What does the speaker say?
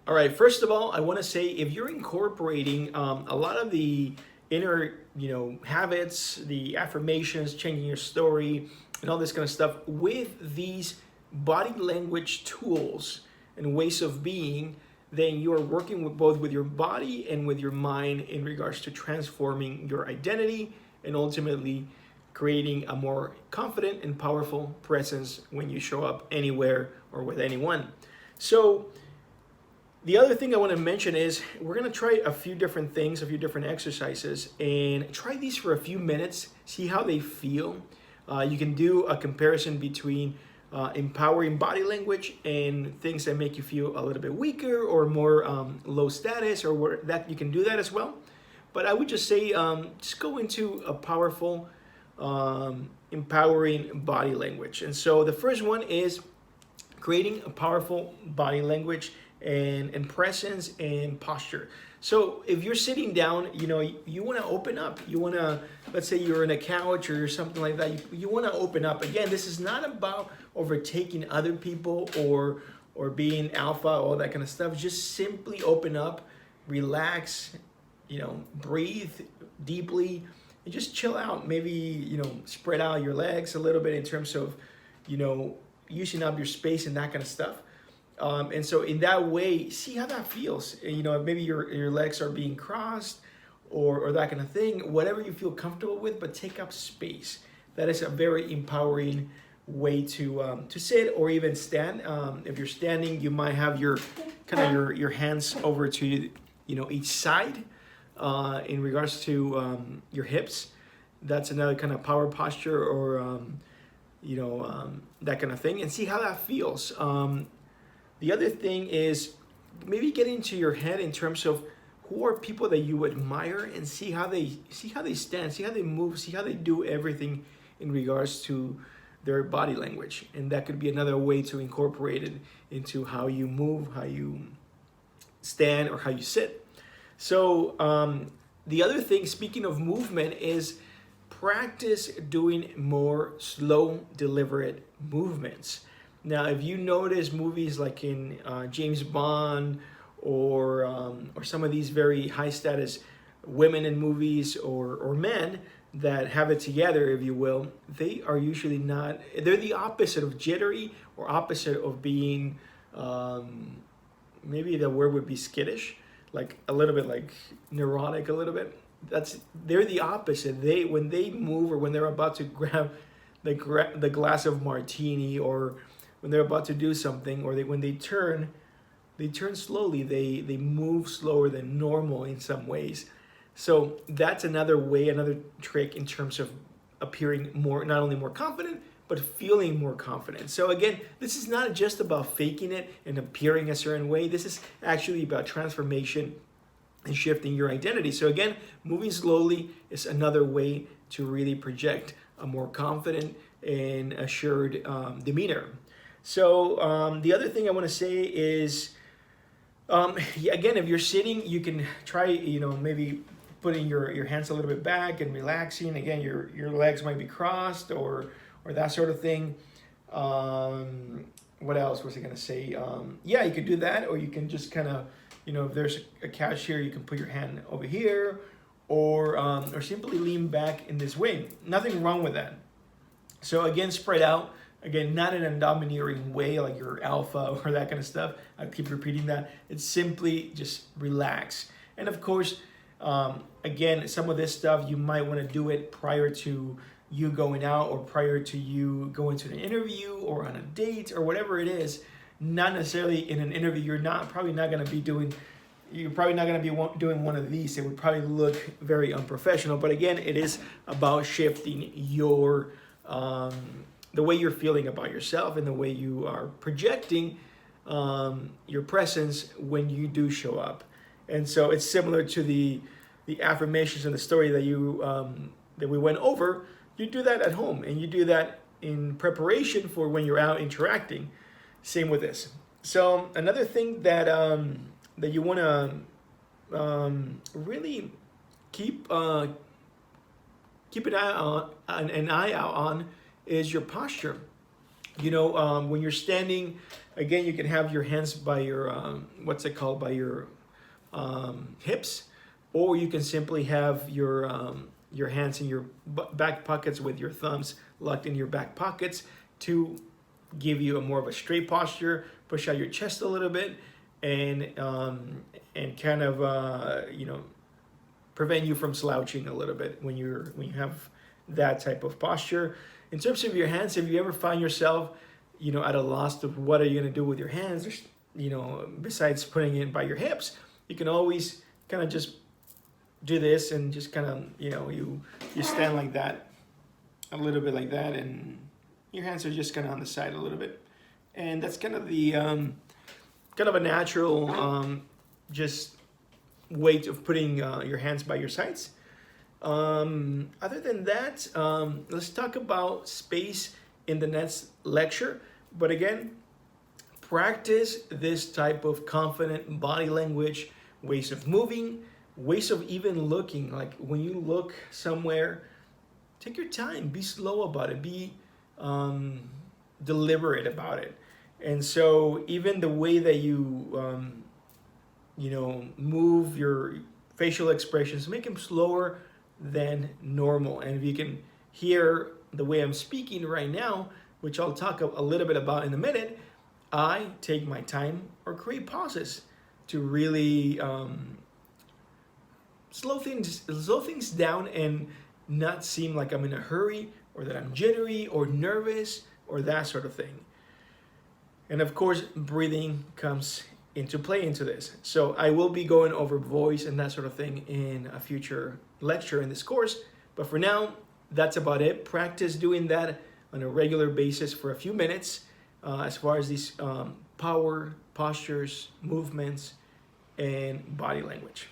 All right, first of all, I want to say if you're incorporating a lot of the inner, habits, the affirmations, changing your story, and all this kind of stuff with these body language tools and ways of being, then you are working with both with your body and with your mind in regards to transforming your identity and ultimately creating a more confident and powerful presence when you show up anywhere or with anyone. So the other thing I want to mention is we're going to try a few different things, a few different exercises, and try these for a few minutes, see how they feel. You can do a comparison between empowering body language and things that make you feel a little bit weaker or more low status, or that you can do that as well. But I would just say just go into a powerful, empowering body language. And so the first one is creating a powerful body language and presence and posture. So if you're sitting down, you want to open up. You want to, let's say you're in a couch or something like that. You want to open up. Again, this is not about overtaking other people or being alpha, all that kind of stuff. Just simply open up, relax, breathe deeply, and just chill out. Maybe, spread out your legs a little bit in terms of, using up your space and that kind of stuff. And so in that way, see how that feels. Maybe your legs are being crossed or that kind of thing, whatever you feel comfortable with, but take up space. That is a very empowering way to sit or even stand. If you're standing, you might have your hands over to, each side in regards to your hips. That's another kind of power posture or, that kind of thing, and see how that feels. The other thing is maybe get into your head in terms of who are people that you admire and see how they stand, see how they move, see how they do everything in regards to their body language. And that could be another way to incorporate it into how you move, how you stand, or how you sit. So the other thing, speaking of movement, is practice doing more slow, deliberate movements. Now, if you notice movies like in James Bond or some of these very high status women in movies or men that have it together, if you will, they are usually not, they're the opposite of jittery or opposite of being, maybe the word would be skittish, like a little bit like neurotic a little bit. They're the opposite. When they move or when they're about to grab the glass of martini, or when they're about to do something, or when they turn slowly. They move slower than normal in some ways. So that's another way, another trick in terms of appearing more, not only more confident, but feeling more confident. So again, this is not just about faking it and appearing a certain way. This is actually about transformation and shifting your identity. So again, moving slowly is another way to really project a more confident and assured demeanor. So the other thing I want to say is, again, if you're sitting, you can try, maybe putting your hands a little bit back and relaxing. Again, your legs might be crossed or that sort of thing. What else was I going to say? You could do that, or you can just kind of, if there's a couch here, you can put your hand over here, or simply lean back in this way. Nothing wrong with that. So again, spread out. Again, not in a domineering way like you're alpha or that kind of stuff. I keep repeating that. It's simply just relax. And of course, again, some of this stuff, you might want to do it prior to you going out or prior to you going to an interview or on a date or whatever it is. Not necessarily in an interview. You're probably not going to be doing one of these. It would probably look very unprofessional. But again, it is about shifting your the way you're feeling about yourself and the way you are projecting your presence when you do show up. And so it's similar to the affirmations and the story that we went over. You do that at home, and you do that in preparation for when you're out interacting. Same with this. So another thing that you want to really keep an eye out on is your posture. When you're standing, Again, you can have your hands by your, what's it called, by your hips, or you can simply have your hands in your back pockets with your thumbs locked in your back pockets to give you a more of a straight posture, push out your chest a little bit, and kind of prevent you from slouching a little bit when you have that type of posture. In terms of your hands, if you ever find yourself at a loss of what are you going to do with your hands, besides putting it by your hips, you can always kind of just do this and just kind of you stand like that, a little bit like that, and your hands are just kind of on the side a little bit, and that's kind of the kind of a natural just weight of putting your hands by your sides. Other than that, let's talk about space in the next lecture. But again, practice this type of confident body language, ways of moving, ways of even looking. Like when you look somewhere, take your time, be slow about it, be deliberate about it. And so even the way that you move your facial expressions, make them slower than normal. And if you can hear the way I'm speaking right now, which I'll talk a little bit about in a minute, I take my time or create pauses to really slow things down and not seem like I'm in a hurry or that I'm jittery or nervous or that sort of thing. And of course, breathing comes into play into this. So I will be going over voice and that sort of thing in a future lecture in this course. But for now, that's about it. Practice doing that on a regular basis for a few minutes as far as these power, postures, movements, and body language.